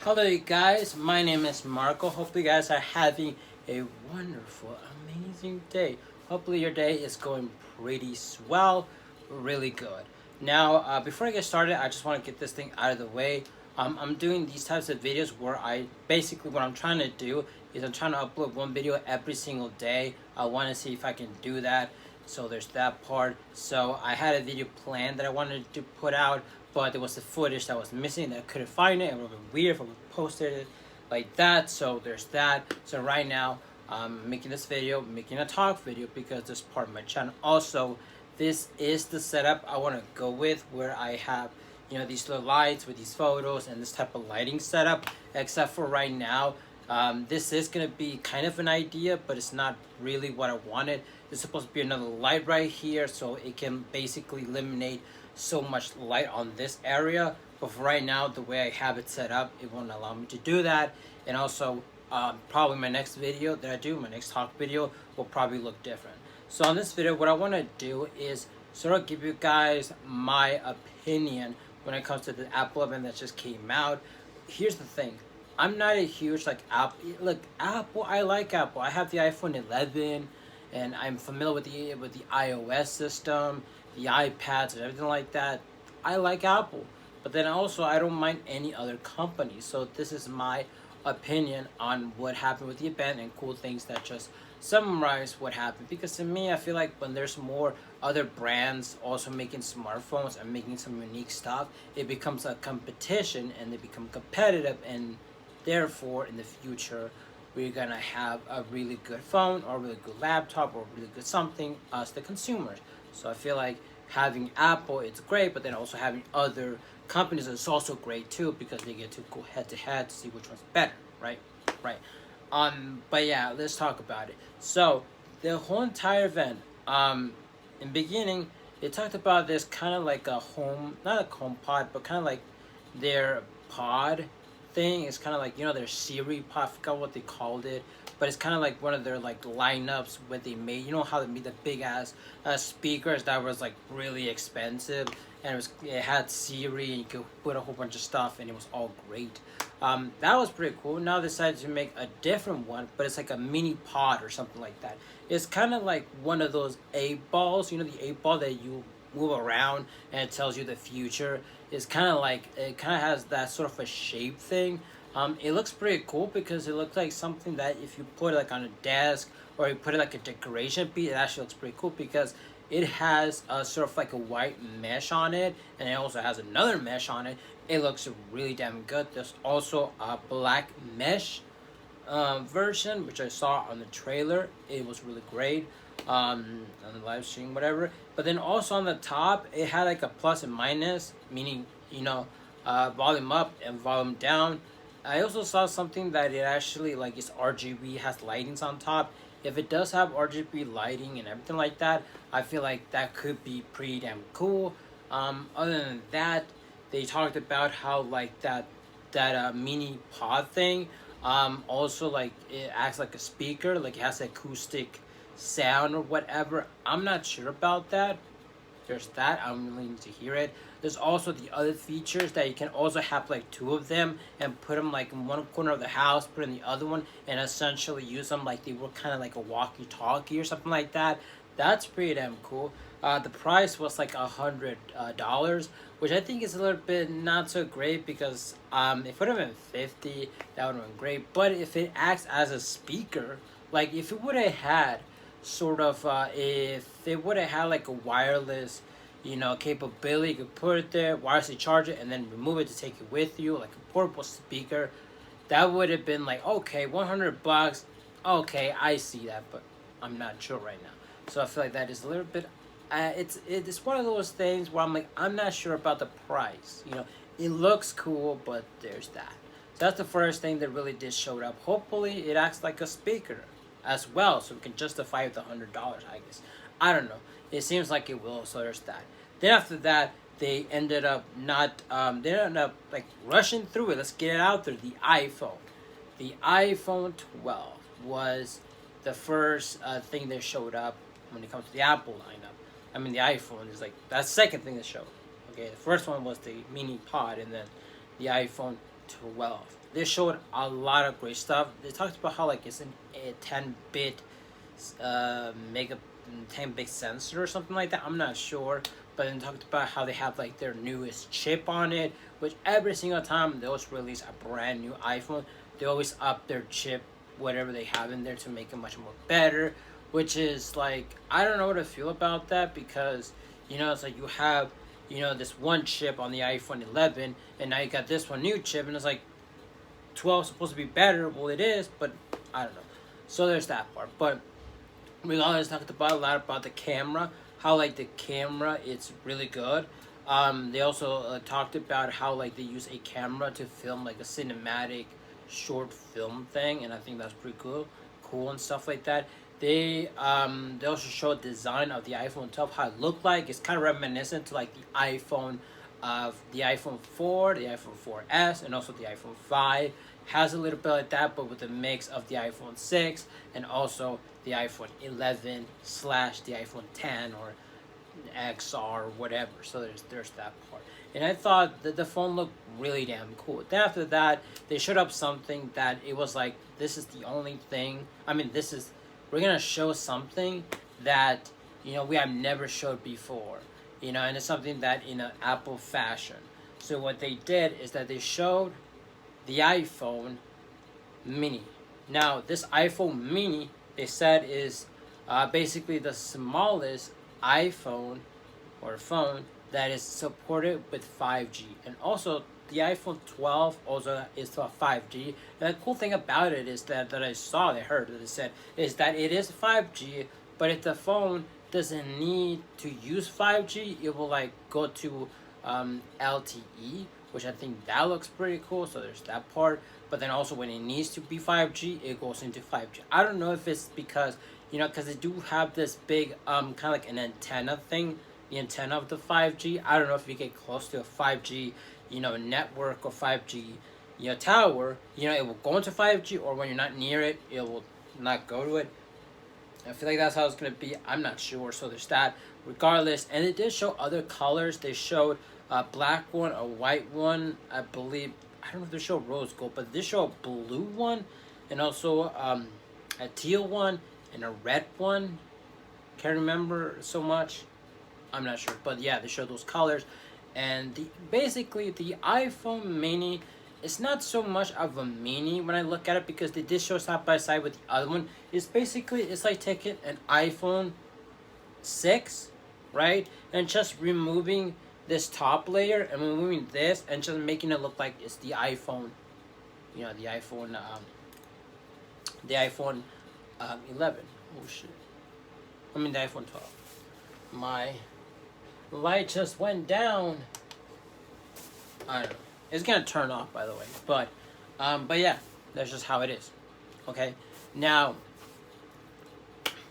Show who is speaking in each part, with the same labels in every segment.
Speaker 1: Hello you guys, my name is Marco. Hopefully you guys are having a wonderful, amazing day. Hopefully your day is going pretty swell, really good. Now, before I get started, I just want to get this thing out of the way. I'm doing these types of videos where what I'm trying to do is I'm trying to upload one video every single day. I want to see if I can do that. So there's that part. So I had a video planned that I wanted to put out, but there was the footage that was missing that I couldn't find it. It would be weird if I posted it like that. So there's that. So right now I'm making this video, making a talk video because this part of my channel. Also, this is the setup I want to go with, where I have these little lights with these photos and this type of lighting setup. Except for right now, this is gonna be kind of an idea, but it's not really what I wanted. There's supposed to be another light right here, so it can basically eliminate so much light on this area. But for right now, the way I have it set up, it won't allow me to do that. And also, probably my next video that I do, my next talk video, will probably look different. So on this video, what I want to do is sort of give you guys my opinion when it comes to the Apple event that just came out. Here's the thing. I'm not a huge Apple. Look, Apple. I like Apple. I have the iPhone 11, and I'm familiar with the iOS system, the iPads, and everything like that. I like Apple, but then also I don't mind any other company. So this is my opinion on what happened with the event and cool things that just summarize what happened. Because to me, I feel like when there's more other brands also making smartphones and making some unique stuff, it becomes a competition and they become competitive, and therefore in the future we're gonna have a really good phone or a really good laptop or really good something, us the consumers. So I feel like having Apple, it's great, but then also having other companies is also great too, because they get to go head to head to see which one's better, right? But yeah, let's talk about it. So the whole entire event, in beginning, they talked about this kind of like a home, not a home pod, but kind of like their pod thing. It's kind of like their Siri pod. I forgot what they called it, but it's kind of like one of their lineups where they made. You know how they made the big ass speakers that was really expensive, and it had Siri and you could put a whole bunch of stuff, and it was all great. That was pretty cool. Now they decided to make a different one, but it's like a mini pod or something like that. It's kind of like one of those 8 balls, the 8 ball that you move around and it tells you the future. It's kind of has that sort of a shape thing. It looks pretty cool because it looks like something that if you put it on a desk or you put it like a decoration piece, it actually looks pretty cool because it has a sort of like a white mesh on it, and it also has another mesh on it. It looks really damn good. There's also a black mesh version, which I saw on the trailer. It was really great on the live stream, whatever. But then also on the top, it had like a plus and minus, meaning volume up and volume down. I also saw something that it actually it's RGB, has lightings on top. If it does have RGB lighting and everything like that, I feel like that could be pretty damn cool. Other than that, they talked about how that mini pod thing, also it acts like a speaker, it has acoustic sound or whatever. I'm not sure about that. There's that. I don't really need to hear it. There's also the other features that you can also have 2 of them and put them in one corner of the house, put in the other one, and essentially use them like they were kind of like a walkie-talkie or something like that. That's pretty damn cool. The price was $100, which I think is a little bit not so great because if it would have been $50, that would have been great. But if it acts as a speaker, if it would have had if it would have had a wireless capability, you could put it there, wirelessly charge it, and then remove it to take it with you, like a portable speaker, that would have been okay, $100. Okay, I see that, but I'm not sure right now. So I feel like that is a little bit it's one of those things where I'm not sure about the price. It looks cool, but there's that. So that's the first thing that really did show up. Hopefully it acts like a speaker as well, so we can justify the $100, I guess. I don't know. It seems like it will, so there's that. Then after that, they ended up rushing through it. Let's get it out there. The iPhone. The iPhone 12 was the first thing that showed up when it comes to the Apple lineup. I mean, the iPhone is that's the second thing that showed. Okay, the first one was the mini pod, and then the iPhone 12. They showed a lot of great stuff. They talked about how like it's a 10-bit mega 10-bit sensor or something like that. I'm not sure, but then talked about how they have like their newest chip on it, which every single time they always release a brand new iPhone, they always up their chip, whatever they have in there, to make it much more better. Which is like, I don't know what to feel about that, because it's like you have this one chip on the iPhone 11, and now you got this one new chip, and it's like 12 is supposed to be better. Well, it is, but I don't know. So there's that part. But we always talked about a lot about the camera, how like the camera it's really good. They also talked about how like they use a camera to film like a cinematic short film thing, and I think that's pretty cool and stuff like that. They also showed design of the iPhone 12, how it looked like. It's kind of reminiscent to like the iPhone 4, the iPhone 4S, and also the iPhone 5. Has a little bit like that, but with a mix of the iPhone 6 and also the iPhone 11 / the iPhone 10 or XR or whatever. So there's that part. And I thought that the phone looked really damn cool. Then after that, they showed up something that it was like, this is the only thing. We're gonna show something that we have never showed before. And it's something that in an Apple fashion. So what they did is that they showed the iPhone mini. Now this iPhone mini, they said, is basically the smallest iPhone or phone that is supported with 5G. And also the iPhone 12 also is 5G. And the cool thing about it is that I heard that it said is that it is 5G, but if the phone doesn't need to use 5G, it will like go to LTE, which I think that looks pretty cool. So there's that part. But then also when it needs to be 5G, it goes into 5G. I don't know if it's because because they do have this big kind of like an antenna thing, the antenna of the 5G. I don't know if you get close to a 5G network or 5G tower, it will go into 5G, or when you're not near it, it will not go to it. I feel like that's how it's going to be. I'm not sure. So there's that. Regardless, and they did show other colors. They showed a black one, a white one, I believe. I don't know if they showed rose gold, but they showed a blue one, and also a teal one, and a red one. Can't remember so much. I'm not sure. But yeah, they showed those colors. And basically, the iPhone mini, it's not so much of a mini when I look at it, because they did show side by side with the other one. It's like taking an iPhone 6, right, and just removing this top layer and removing this and just making it look like it's the iPhone, the iPhone 11. Oh shit! The iPhone 12. My light just went down. I don't know. It's gonna turn off, by the way. But yeah, that's just how it is. Okay. Now,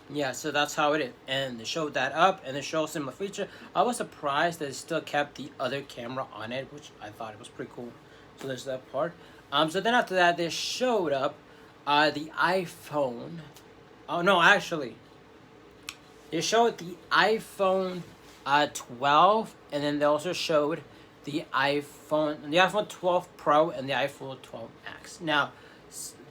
Speaker 1: yeah, so that's how it is. And they showed that up, and they showed similar feature. I was surprised that it still kept the other camera on it, which I thought it was pretty cool. So there's that part. So then after that, they showed up the iPhone. Oh no, actually, they showed the iPhone 12, and then they also showed the iPhone 12 Pro and the iPhone 12 Max. Now,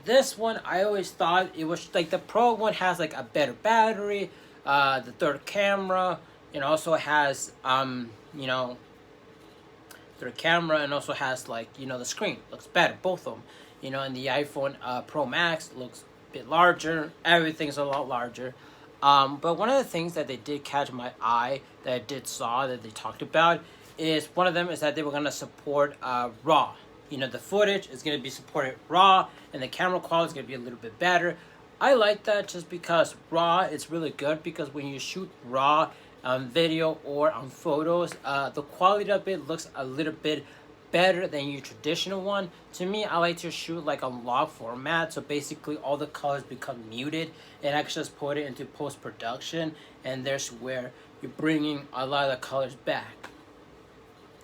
Speaker 1: this one, I always thought it was like the Pro one has like a better battery, the third camera, and also has third camera, and also has like the screen looks better, both of them. And the iPhone Pro Max looks a bit larger. Everything's a lot larger. But one of the things that they did catch my eye that I did saw that they talked about is one of them is that they were gonna support RAW. The footage is gonna be supported RAW, and the camera quality is gonna be a little bit better. I like that just because RAW is really good, because when you shoot RAW video or on photos, the quality of it looks a little bit better than your traditional one. To me, I like to shoot like a log format, so basically all the colors become muted, and I can just put it into post-production, and there's where you're bringing a lot of the colors back.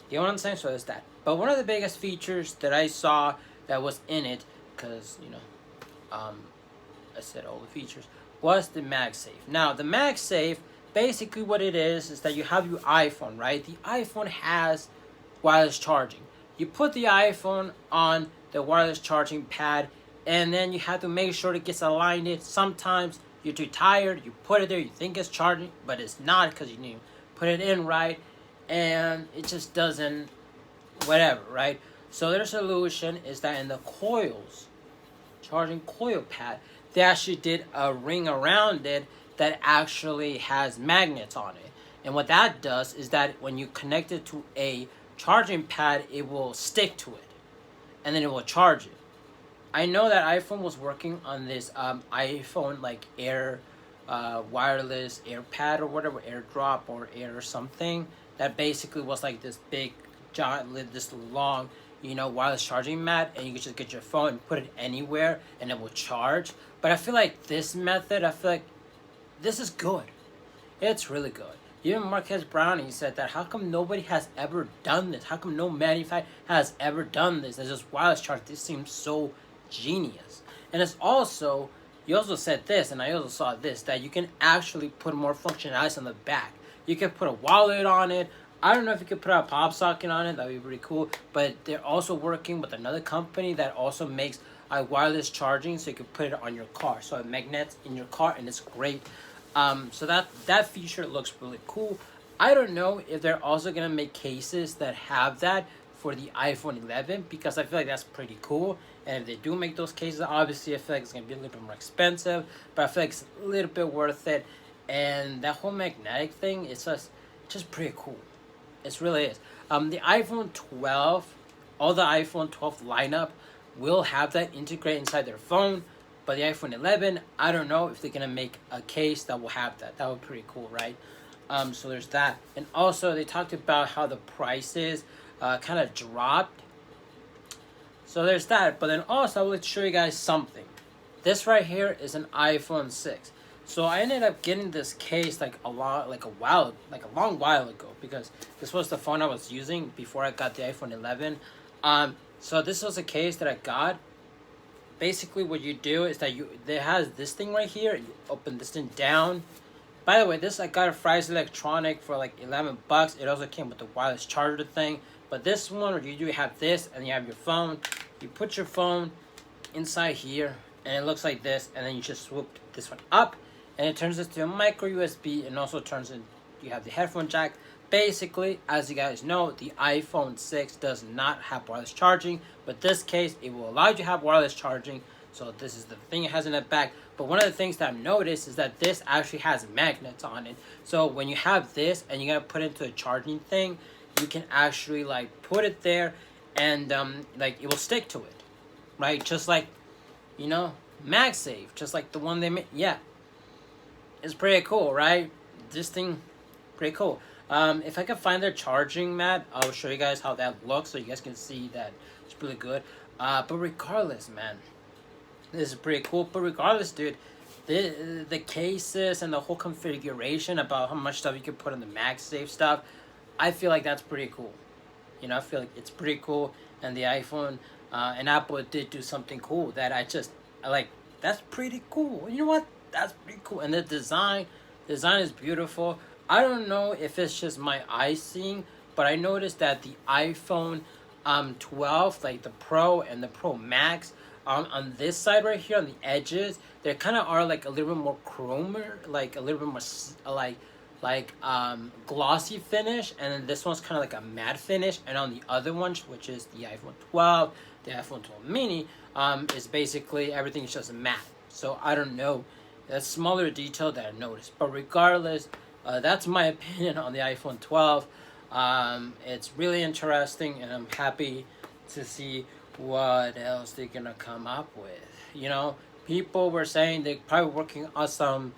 Speaker 1: You know what I'm saying? So there's that. But one of the biggest features that I saw that was in it, because I said all the features, was the MagSafe. Now the MagSafe, basically what it is that you have your iPhone, right? The iPhone has wireless charging. You put the iPhone on the wireless charging pad, and then you have to make sure it gets aligned. Sometimes you're too tired, you put it there, you think it's charging, but it's not because you didn't put it in right, and it just doesn't, whatever, right? So their solution is that in the coils, charging coil pad, they actually did a ring around it that actually has magnets on it. And what that does is that when you connect it to a charging pad, it will stick to it, and then it will charge it. I know that iPhone was working on this iPhone like Air wireless AirPad or whatever, AirDrop or Air something, that basically was like this big giant, this long, wireless charging mat, and you can just get your phone and put it anywhere and it will charge. But I feel like this method, I feel like this is good. It's really good. Even Marques Brownlee said that how come nobody has ever done this? How come no manufacturer has ever done this? It's just wireless charge. This seems so genius. And it's also, you also said this, and I also saw this, that you can actually put more functionality on the back. You can put a wallet on it. I don't know if you could put a pop socket on it. That would be pretty cool. But they're also working with another company that also makes wireless charging, so you can put it on your car. So it magnets in your car, and it's great. So that feature looks really cool. I don't know if they're also going to make cases that have that for the iPhone 11, because I feel like that's pretty cool. And if they do make those cases, obviously I feel like it's going to be a little bit more expensive, but I feel like it's a little bit worth it. And that whole magnetic thing, it's just pretty cool. It really is. The iPhone 12, all the iPhone 12 lineup will have that integrated inside their phone. But the iPhone 11, I don't know if they're going to make a case that will have that. That would be pretty cool, right? So there's that. And also, they talked about how the prices kind of dropped. So there's that. But then also, I will show you guys something. This right here is an iPhone 6. So I ended up getting this case like a long while ago, because this was the phone I was using before I got the iPhone 11. So this was a case that I got. Basically, what you do is that it has this thing right here. You open this thing down. By the way, this I got a Fry's Electronic for like $11. It also came with the wireless charger thing. But this one, you do have this, and you have your phone. You put your phone inside here, and it looks like this. And then you just swoop this one up, and it turns into a micro USB, and also turns in. You have the headphone jack. Basically, as you guys know, the iPhone 6 does not have wireless charging, but this case, it will allow you to have wireless charging. So this is the thing it has in the back. But one of the things that I've noticed is that this actually has magnets on it. So when you have this and you gotta put it into a charging thing, you can actually like put it there, and like it will stick to it, right? Just like, MagSafe, just like the one they made. Yeah, it's pretty cool, right? This thing, pretty cool. If I can find their charging mat, I'll show you guys how that looks, so you guys can see that it's really good. But regardless, man, this is pretty cool. But regardless, dude, the cases and the whole configuration about how much stuff you can put on the MagSafe stuff, I feel like that's pretty cool. I feel like it's pretty cool. And the iPhone and Apple did do something cool that I like. That's pretty cool. You know what? That's pretty cool. And the design is beautiful. I don't know if it's just my eyes seeing, but I noticed that the iPhone 12, like the Pro and the Pro Max, on this side right here on the edges, they kind of are like a little bit more chromer, like a little bit more like glossy finish, and then this one's kind of like a matte finish. And on the other one, which is the iPhone 12, the iPhone 12 mini, is basically everything is just matte. So I don't know, that's smaller detail that I noticed, but regardless. That's my opinion on the iPhone 12. It's really interesting, and I'm happy to see what else they're gonna come up with. People were saying they're probably working on some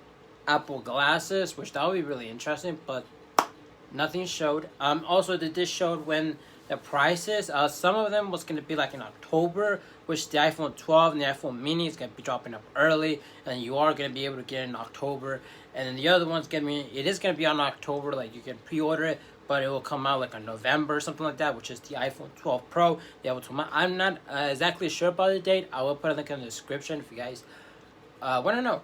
Speaker 1: Apple glasses, which that would be really interesting, but nothing showed. Also, they just showed when the prices. Some of them was gonna be like in October, which the iPhone 12 and the iPhone mini is gonna be dropping up early, and you are gonna be able to get it in October. And then the other one's it is gonna be on October, like you can pre-order it, but it will come out like in November or something like that, which is the iPhone 12 Pro. The iPhone 12. I'm not exactly sure about the date. I will put a link in the description if you guys want to know.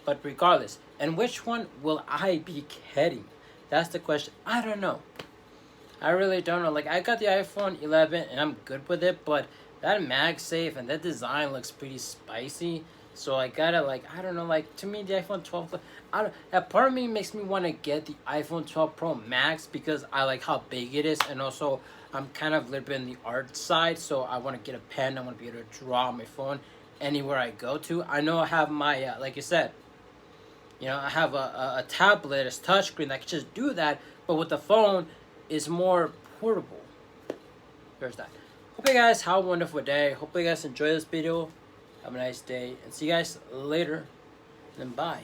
Speaker 1: But regardless, and which one will I be getting? That's the question. I don't know. I really don't know. Like I got the iPhone 11 and I'm good with it, but that MagSafe and that design looks pretty spicy. So I gotta like I don't know, like to me the iPhone 12, I don't, that part of me makes me want to get the iPhone 12 Pro Max because I like how big it is, and also I'm kind of a little bit in the art side, so I want to get a pen. I want to be able to draw on my phone anywhere I go to. I know I have my like you said, I have a tablet, it's touchscreen that can just do that, but with the phone, it's more portable. There's that. Hope you guys have a wonderful day. Hope you guys enjoy this video. Have a nice day, and see you guys later. And bye.